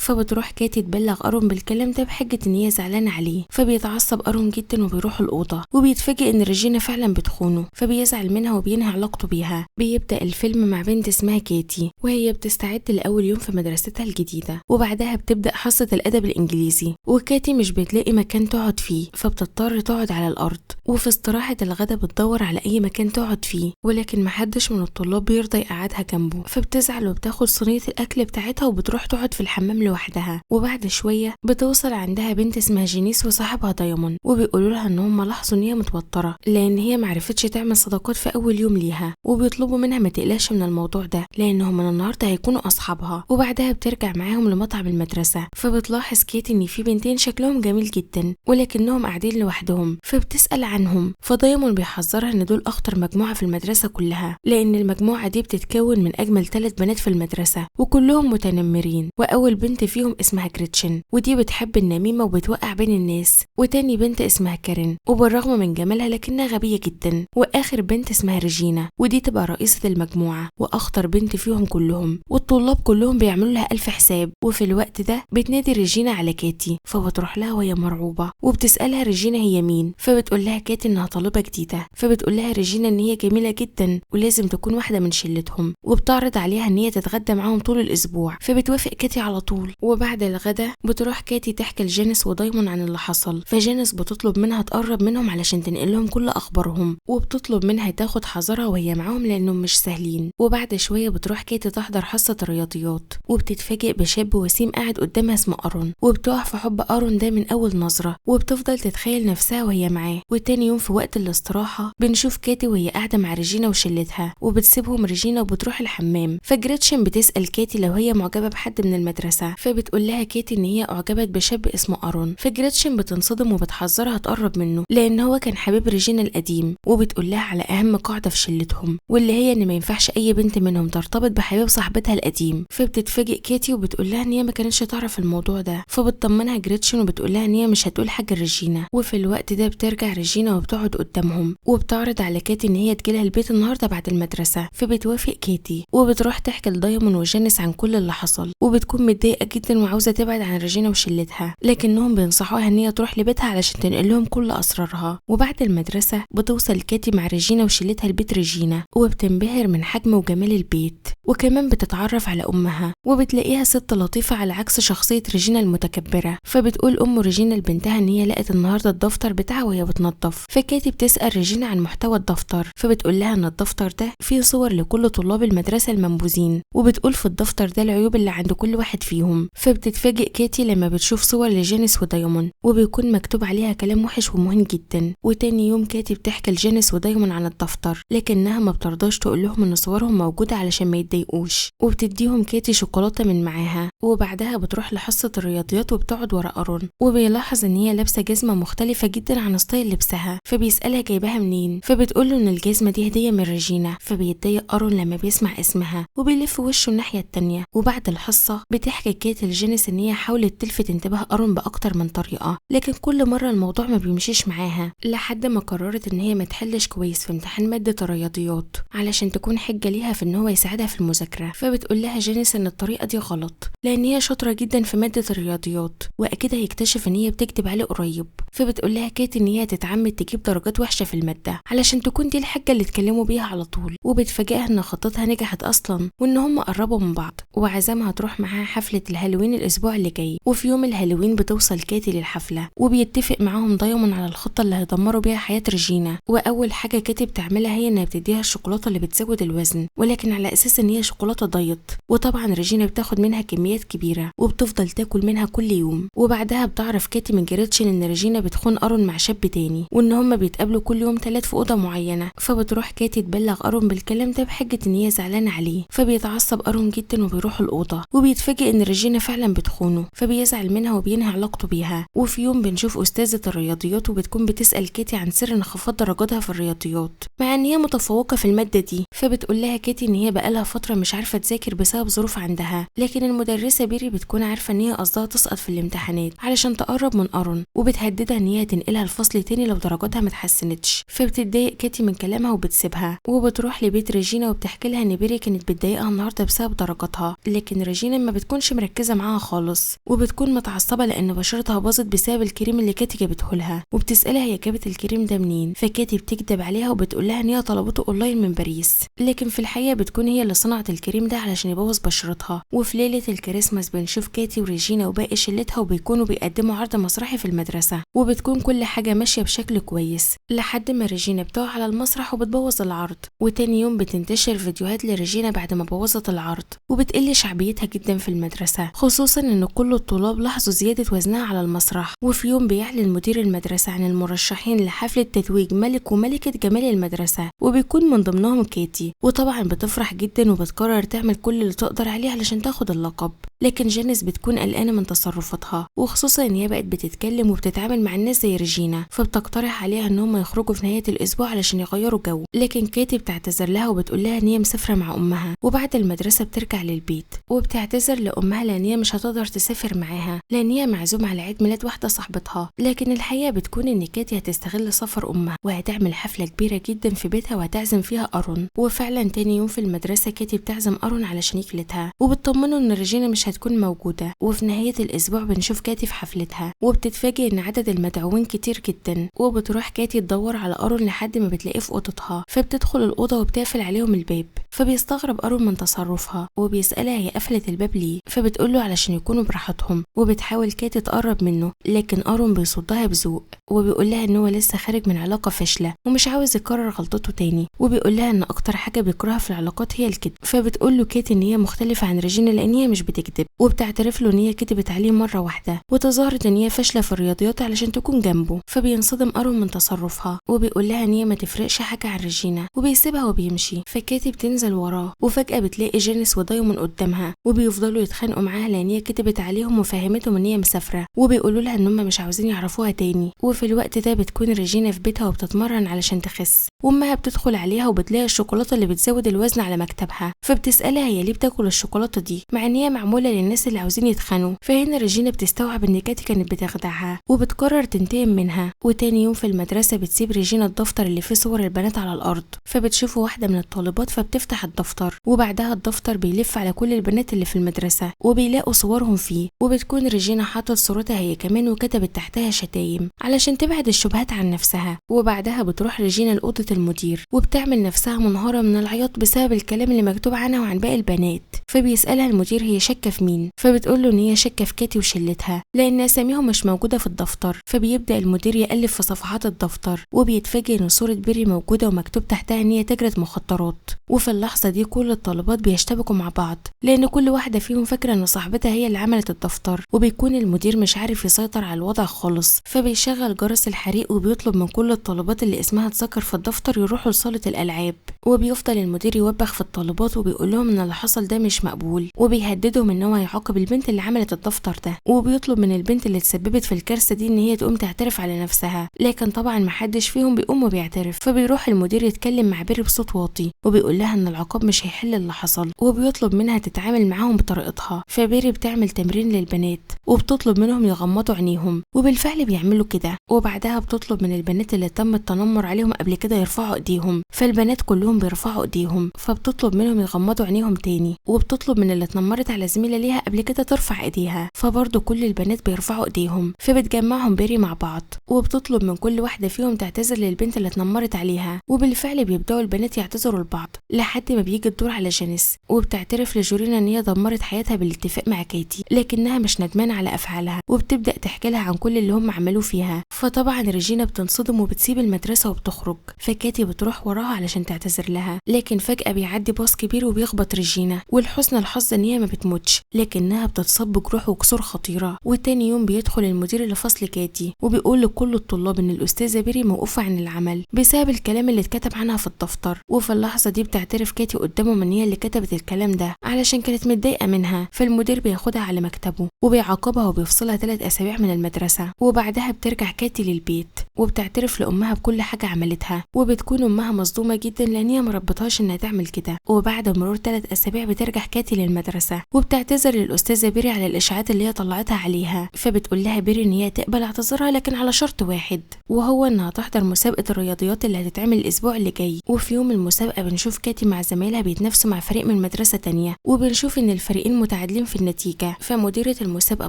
فبتروح كاتي تبلغ ارون بالكلام ده بحجة ان هي زعلانة عليه. فبيتعصب ارون جدا وبيروح الأوضة وبيتفاجئ ان ريجينا فعلا بتخونه، فبيزعل منها وبينهي علاقته بيها. بيبدأ الفيلم مع بنت اسمها كاتي وهي بتستعد لأول يوم في مدرستها الجديدة، وبعدها بتبدأ حصة الأدب الإنجليزي، وكاتي مش بتلاقي مكان تقعد فيه فبتضطر تقعد على الأرض. وفي استراحة الغدا بتدور على أي مكان تقعد فيه، ولكن محدش من الطلاب بيرضى يقعدها جنبه، فبتزعل وبتاخد صينية الأكل بتاعتها وبتروح تقعد في الحمام لوحدها. وبعد شوية بتوصل عندها بنت اسمها جينيس وصاحبها دايموند، وبيقولوا لها ان هم لاحظوا ان هي متوترة لان هي معرفتش تعمل صداقات في اول يوم ليها، وبيطلبوا منها ما تقلقش من الموضوع ده لانهم من النهارده هيكونوا اصحابها. وبعدها بترجع معاهم لمطعم المدرسة، فبتلاحظ كيتي ان في بنتين شكلهم جميل جدا ولكنهم قاعدين لوحدهم، فبتسأل عنهم. فدايموند بيحذرها ان دول اخطر مجموعة في المدرسة كلها لان المجموعة دي بتتكون من اجمل 3 بنات في المدرسة وكلهم متنمرين. واول بنت فيهم اسمها جريتشن، ودي بتحب النميمة وبتوقع بين الناس. وتاني بنت اسمها كارين، وبالرغم من جمالها لكنها غبية جدا. واخر بنت اسمها ريجينا، ودي تبقى رئيسة المجموعة واخطر بنت فيهم كلهم، والطلاب كلهم بيعملوا لها 1000 حساب. وفي الوقت ده بتنادي ريجينا على كاتي، فبتروح لها وهي مرعوبة وبتسألها ريجينا هي مين، فبتقول لها كاتي انها طالبة جديدة. فبتقول لها ريجينا ان هي جميلة جدا ولازم تكون واحدة من شلتهم، وبتعرض عليها ان هي تتغدى معاهم طول الاسبوع. فبتوافق كاتي على طول. وبعد الغدا بتروح كاتي تحكي لجينيس ودايموند عن اللي حصل، فجينيس بتطلب منها تقرب منهم علشان تنقل لهم كل اخبارهم، وبتطلب منها تاخد حذرها وهي معاهم لانهم مش سهلين. وبعد شويه بتروح كاتي تحضر حصه الرياضيات، وبتتفاجئ بشاب وسيم قاعد قدامها اسمه ارون، وبتقع في حب ارون ده من اول نظره، وبتفضل تتخيل نفسها وهي معاه. وتاني يوم في وقت الاستراحه بنشوف كاتي وهي قاعده مع ريجينا وشلتها، وبتسيبهم ريجينا وبتروح الحمام. فجريتشن بتسال كاتي لو هي معجبه بحد من المدرسه، فبتقول لها كاتي ان هي اعجبت بشاب اسمه ارون. فجريتشن بتنصدم وبتحذرها تقرب منه لان هو كان حبيب ريجينا القديم، وبتقول لها على اهم قاعده في شلتهم واللي هي ان ما ينفعش اي بنت منهم ترتبط بحبيب صاحبتها القديم. فبتتفاجئ كاتي وبتقول لها ان هي ما كانتش تعرف الموضوع ده، فبتطمنها جريتشن وبتقول لها ان هي مش هتقول حاجه لريجينا. وفي الوقت ده بترجع ريجينا وبتقعد قدامهم، وبتعرض على كاتي ان هي تجيلها البيت النهارده بعد المدرسه. فبتوافق كاتي وبتروح تحكي لدايموند وجينيس عن كل اللي حصل، وبتكون متضايقه جدا وعاوزه تبعد عن ريجينا وشلتها، لكنهم بينصحوها ان هي تروح لبيتها علشان تنقل لهم كل اسرارها. وبعد المدرسه بتوصل كاتي مع ريجينا وشلتها لبيت ريجينا، وبتنبهر من حجم وجمال البيت، وكمان بتتعرف على امها وبتلاقيها ست لطيفه على عكس شخصيه ريجينا المتكبره. فبتقول ام ريجينا لبنتها ان هي لقت النهارده الدفتر بتاعها وهي بتنظف. فكاتي بتسال ريجينا عن محتوى الدفتر، فبتقول لها ان الدفتر ده فيه صور لكل طلاب المدرسه المنبوذين، وبتقول في الدفتر ده العيوب اللي عند كل واحد فيهم. فبتتفاجئ كاتي لما بتشوف صور لجينيس ودايموند وبيكون مكتوب عليها كلام وحش ومهين جدا. وتاني يوم كاتي بتحكي لجينيس ودايموند عن الدفتر، لكنها ما بترضاش تقول لهم ان صورهم موجوده علشان ما يتضايقوش، وبتديهم كاتي شوكولاته من معاها. وبعدها بتروح لحصه الرياضيات وبتقعد ورا ارون، وبيلاحظ ان هي لابسه جزمه مختلفه جدا عن ستايل لبسها، فبيسالها جايباها منين، فبتقول له ان الجزمه دي هديه من ريجينا. فبيتضايق ارون لما بيسمع اسمها وبيلف وشه الناحيه التانيه. وبعد الحصه بتحكي كاتي لجينيس ان هي حاولت تلفت انتباه ارون باكتر من طريقه، لكن كل مره الموضوع ما بيمشيش معاها لحد ما قررت ان هي ما تحلش كويس في امتحان ماده الرياضيات علشان تكون حجه ليها في ان هو يساعدها في المذاكره. فبتقول لها جينيس ان الطريقه دي غلط لان هي شاطره جدا في ماده الرياضيات واكيد هيكتشف ان هي بتكتب عليه قريب. فبتقول لها كاتي ان هي تتعمد تجيب درجات وحشه في الماده علشان تكون دي الحجه اللي اتكلموا بيها على طول. وبتفاجئها ان خطتها نجحت اصلا وان هم قربوا من بعض، وعزمها تروح معاها حفله الهالوين الاسبوع اللي جاي. وفي يوم الهالوين بتوصل كاتي للحفله وبيتفق معاهم دايموند على الخطه اللي هيدمروا بيها حياه ريجينا. واول حاجه كاتي بتعملها هي انها بتديها الشوكولاته اللي بتزود الوزن، ولكن على اساس ان هي شوكولاته دايت. وطبعا ريجينا بتاخد منها كميات كبيره وبتفضل تاكل منها كل يوم. وبعدها بتعرف كاتي من جريتشن ان ريجينا بتخون ارون مع شاب تاني وان هما بيتقابلوا كل يوم 3 في اوضه معينه. فبتروح كاتي تبلغ ارون بالكلام ده بحجه ان هي زعلانه عليه. فبيتعصب ارون جدا وبيروح الاوضه وبيتفاجئ ان ريجينا فعلا بتخونه، فبيزعل منها وبينهي علاقته بيها. وفي يوم بنشوف استاذه الرياضيات وبتكون بتسال كاتي عن سر انخفاض درجاتها في الرياضيات مع ان هي متفوقه في الماده دي. فبتقول لها كاتي ان هي بقالها فتره مش عارفه تذاكر بسبب ظروف عندها، لكن المدرسه بيري بتكون عارفه ان هي قصدها تسقط في الامتحانات علشان تقرب من ارون، وبتهددها ان هي تنقلها الفصل تاني لو درجاتها ما اتحسنتش. فبتتضايق كاتي من كلامها وبتسيبها وبتروح لبيت ريجينا وبتحكي لها ان بيري كانت بتضايقها النهارده بسبب درجاتها، لكن ريجينا ما بتكونش مركزه مركزة معاها خالص، وبتكون متعصبة لأن بشرتها باظت بسبب الكريم اللي كاتي جابتهولها، وبتسألها هي جابت الكريم ده منين، فكاتي بتكدب عليها وبتقولها ان هي طلبته اونلاين من باريس، لكن في الحقيقة بتكون هي اللي صنعت الكريم ده علشان يبوظ بشرتها. وفي ليلة الكريسماس بنشوف كاتي وريجينا وباقي شلتها وبيكونوا بيقدموا عرض مسرحي في المدرسة، وبتكون كل حاجة ماشية بشكل كويس لحد ما ريجينا بتقع على المسرح وبتبوظ العرض. وتاني يوم بتنتشر فيديوهات لريجينا بعد ما بوظت العرض، وبتقل شعبيتها جدا في المدرسة، خصوصا ان كل الطلاب لاحظوا زيادة وزنها على المسرح. وفي يوم بيعلن مدير المدرسة عن المرشحين لحفلة تتويج ملك وملكة جمال المدرسة، وبيكون من ضمنهم كاتي، وطبعا بتفرح جدا وبتقرر تعمل كل اللي تقدر عليه علشان تاخد اللقب. لكن جانيس بتكون قلقانة من تصرفاتها، وخصوصا ان هي بقت بتتكلم وبتتعامل مع الناس زي ريجينا، فبتقترح عليها ان هم يخرجوا في نهاية الاسبوع علشان يغيروا جو. لكن كاتي بتعتذر لها وبتقول لها ان هي مسافرة مع امها، وبعد المدرسة بترجع للبيت وبتعتذر لامها لان هي مش هتقدر تسافر معاها لان هي معزومة على عيد ميلاد واحدة صاحبتها. لكن الحقيقة بتكون ان كاتي هتستغل سفر امها وهتعمل حفلة كبيرة جدا في بيتها وهتعزم فيها ارون. وفعلا تاني يوم في المدرسة كاتي بتعزم ارون علشان يجلدها، وبتطمنه ان ريجينا مش هتكون موجودة. وفي نهاية الاسبوع بنشوف كاتي في حفلتها، وبتتفاجئ ان عدد المدعوين كتير جدا، وبتروح كاتي تدور على ارون لحد ما بتلاقيه في اوضتها، فبتدخل الاوضة وبتقفل عليهم الباب. فبيستغرب ارون من تصرفها وبيسألها هي قفلت الباب ليه، فبتقوله علشان يكونوا براحتهم. وبتحاول كاتي تقرب منه، لكن ارون بيصدها بذوق وبيقول لها ان هو لسه خارج من علاقة فاشلة ومش عاوز يكرر غلطته تاني، وبيقول لها ان اكتر حاجة بيكرهها في العلاقات هي الكذب. فبتقول له كاتي ان هي مختلفة عن ريجينا لان هي مش بتكذب، وبتعترف له ان هي كتبت عليه مرة واحدة وتظاهرت ان هي فاشلة في الرياضيات علشان تكون جنبه. فبينصدم ارون من تصرفها وبيقول لها ان هي ما تفرقش حاجة عن ريجينا وبيسيبها وبيمشي. فكاتي بتنزل وراه، وفجأة بتلاقي جانيس ودايمون قدامها، وبيفضلوا يتخانقوا معاها لان هي كتبت عليهم وفهمتهم ان هي مسافرة، وبيقولوا لها ان هم مش عاوزين يعرفوها تاني. وفي الوقت ده بتكون ريجينا في بيتها وبتتمرن علشان تخس، وامها بتدخل عليها وبتلاقي الشوكولاتة اللي بتزود الوزن على مكتبها، فبتسألها هي ليه بتاكل الشوكولاتة دي مع ان هي معمولة للناس اللي عاوزين يتخنوا. فهنا ريجينا بتستوعب ان كاتي كانت بتخدعها وبتقرر تنتقم منها. وتاني يوم في المدرسة بتسيب ريجينا الدفتر اللي فيه صور البنات على الارض، فبتشوفه واحدة من الطالبات فبتفتح الدفتر، وبعدها الدفتر بيلف على كل البنات اللي في المدرسة وبيلاقوا صورهم فيه. وبتكون ريجينا حاطت صورتها هي كمان وكتبت تحتها شتايم علشان تبعد الشبهات عن نفسها. وبعدها بتروح ريجينا لأوضة المدير وبتعمل نفسها منهارة من العياط بسبب الكلام اللي مكتوب عنها وعن باقي البنات. فبيسألها المدير هي شاكة في مين، فبتقول له ان هي شاكة في كاتي وشلتها لان اساميهم مش موجودة في الدفتر. فبيبدأ المدير يقلب في صفحات الدفتر وبيتفاجئ ان صورة بيري موجودة ومكتوب تحتها ان هي تاجرة مخدرات. وفي اللحظة دي كل الطالبات بيشتبكوا مع بعض لان كل واحدة فيهم فاكرة ان صاحبتها هي اللي عملت الدفتر، وبيكون المدير مش عارف يسيطر على الوضع خالص. فبيشغل جرس الحريق وبيطلب من كل الطالبات اللي اسمها اتذكر في الدفتر يروحوا لصالة الالعاب. وبيفضل المدير يوبخ في الطالبات وبيقول لهم ان اللي حصل ده مش مقبول، وبيهددهم ان هو هيعاقب البنت اللي عملت الدفتر ده، وبيطلب من البنت اللي تسببت في الكارثة دي ان هي تقوم تعترف على نفسها. لكن طبعا محدش فيهم بيقوم وبيعترف. فبيروح المدير يتكلم مع بيري بصوت واطي وبيقول لها ان العقاب مش هيحل اللي حصل، وبيطلب منها تتعامل معاهم بطريقتها. فبيري بتعمل تمرين للبنات وبتطلب منهم يغمضوا عينيهم، وبالفعل بيعملوا كده. وبعدها بتطلب من البنات اللي تم التنمر عليهم قبل كده يرفعوا ايديهم، فالبنات كلهم بيرفعوا ايديهم. فبتطلب منهم يغمضوا عينيهم تاني، وبتطلب من اللي اتنمرت على زميلة ليها قبل كده ترفع ايديها، فبرضه كل البنات بيرفعوا ايديهم. فبتجمعهم بيري مع بعض وبتطلب من كل واحدة فيهم تعتذر للبنت اللي اتنمرت عليها، وبالفعل بيبداوا البنات يعتذروا لبعض لحد ما بيجي الدور على جانيس، وبتعترف لجورينا ان هي دمرت حياتها بالاتفاق مع كاتي لكنها مش ندمانة على افعالها، وبتبدا تحكي لها عن كل اللي هم عملوه فيها. فطبعا ريجينا بتنصدم وبتسيب المدرسة وبتخرج. فكاتي بتروح وراها علشان تعتذر لها، لكن فجأة بيعدي باص كبير وبيخبط ريجينا، ولحسن الحظ ان هي ما بتموتش لكنها بتتصاب بجروح وكسور خطيرة. وتاني يوم بيدخل المدير لفصل كاتي وبيقول لكل الطلاب ان الاستاذة بيري موقوفة عن العمل بسبب الكلام اللي اتكتب عنها في الدفتر. وفي اللحظة دي بتعترف كاتي قدامهم ان هي اللي كتبت الكلام ده علشان كانت متضايقة منها. فالمدير بياخدها على مكتبه وبيعاقبها وبيفصلها 3 أسابيع من المدرسة. وبعدها بترجع كاتي للبيت وبتعترف لأمها بكل حاجة عملتها، وبتكون أمها مصدومة جدا لأن هي مربطهاش إنها تعمل كده. وبعد مرور 3 أسابيع بترجع كاتي للمدرسة وبتعتذر للأستاذة بيري على الإشاعات اللي هي طلعتها عليها. فبتقول لها بيري إن هي تقبل اعتذارها لكن على شرط واحد، وهو إنها تحضر مسابقة الرياضيات اللي هتتعمل الأسبوع اللي جاي. وفي يوم المسابقة بنشوف كاتي مع زمايلها بيتنافسوا مع فريق من مدرسة تانية، وبنشوف إن الفريقين متعادلين متعادلين في النتيجة. فمديرة المسابقة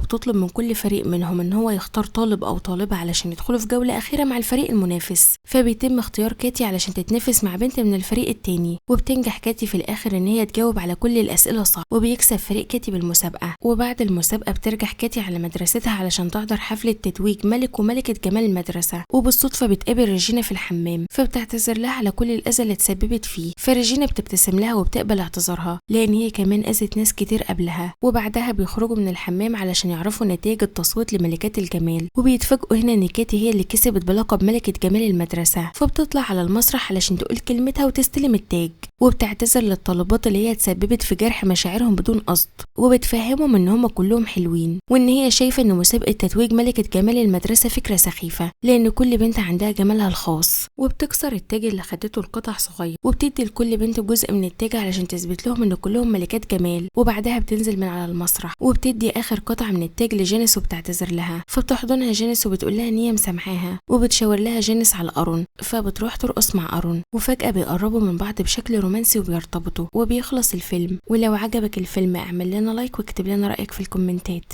بتطلب من كل فريق منهم ان هو يختار طالب او طالبة علشان يدخلوا في جولة اخيرة مع الفريق المنافس. فبيتم اختيار كاتي علشان تتنافس مع بنت من الفريق التاني، وبتنجح كاتي في الاخر ان هي تجاوب على كل الاسئلة صح، وبيكسب فريق كاتي بالمسابقة. وبعد المسابقة بترجع كاتي على مدرستها علشان تحضر حفلة تتويج ملك وملكة جمال المدرسة، وبالصدفة بتقابل ريجينا في الحمام، فبتعتذر لها على كل الأذى اللي اتسببت فيه. فريجينا بتبتسم لها وبتقبل اعتذارها لأن هي كمان أذت ناس كتير قبلها. وبعدها بيخرجوا من الحمام علشان يعرفوا نتائج التصويت لملكات الجمال، وبيتفاجئوا هنا ان كاتي هي اللي كسبت بلقب ملكة جمال المدرسة. فبتطلع على المسرح علشان تقول كلمتها وتستلم التاج، وبتعتذر للطالبات اللي هي اتسببت في جرح مشاعرهم بدون قصد، وبتفهمهم ان هم كلهم حلوين، وان هي شايفة ان مسابقة تتويج ملكة جمال المدرسة فكرة سخيفة لان كل بنت عندها جمالها الخاص. وبتكسر التاج اللي خدته لقطع صغير، وبتدي لكل بنت جزء من التاج علشان تثبت لهم ان كلهم ملكات جمال. وبعدها بتنزل من على المسرح وبتدي اخر قطعة من التاج لجينيس وبتعتذر لها. فبتحضنها جينيس وبتقول لها ان هي مسامحاها، وبتشاور لها جينيس على ارون، فبتروح ترقص مع ارون، وفجأة بيقربوا من بعض بشكل رومانسي وبيرتبطوا، وبيخلص الفيلم. ولو عجبك الفيلم اعمل لنا لايك واكتب لنا رأيك في الكومنتات.